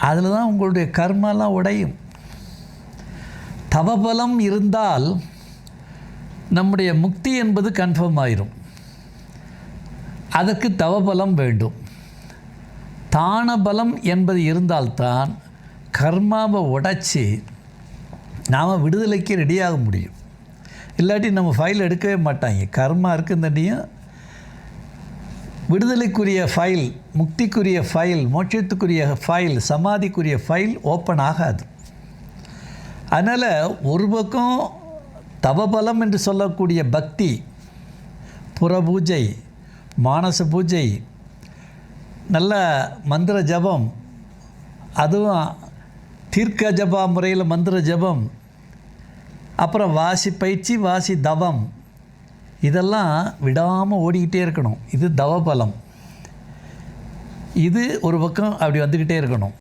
அதில் தான் உங்களுடைய கர்மாலாம் உடையும். தவபலம் இருந்தால் நம்முடைய முக்தி என்பது கன்ஃபார்ம் ஆயிரும். அதற்கு தவபலம் வேண்டும். தான பலம் என்பது இருந்தால்தான் கர்மாவை உடைச்சி நாம் விடுதலைக்கு ரெடியாக முடியும். இல்லாட்டி நம்ம ஃபைல் எடுக்கவே மாட்டாங்க. கர்மா இருக்குந்தண்டியும் விடுதலைக்குரிய ஃபைல், முக்திக்குரிய ஃபைல், மோட்சத்துக்குரிய ஃபைல், சமாதிக்குரிய ஃபைல் ஓப்பன் ஆகாது. அதனால் ஒரு பக்கம் தவபலம் என்று சொல்லக்கூடிய பக்தி, புற பூஜை, மானச பூஜை, நல்ல மந்திர ஜபம், அதுவும் தீர்க்க ஜபா முறையில் மந்திர ஜபம், அப்புறம் வாசி பயிற்சி, வாசி தவம், இதெல்லாம் விடாமல் ஓடிக்கிட்டே இருக்கணும். இது தவபலம். இது ஒரு பக்கம் அப்படி வந்துக்கிட்டே இருக்கணும்.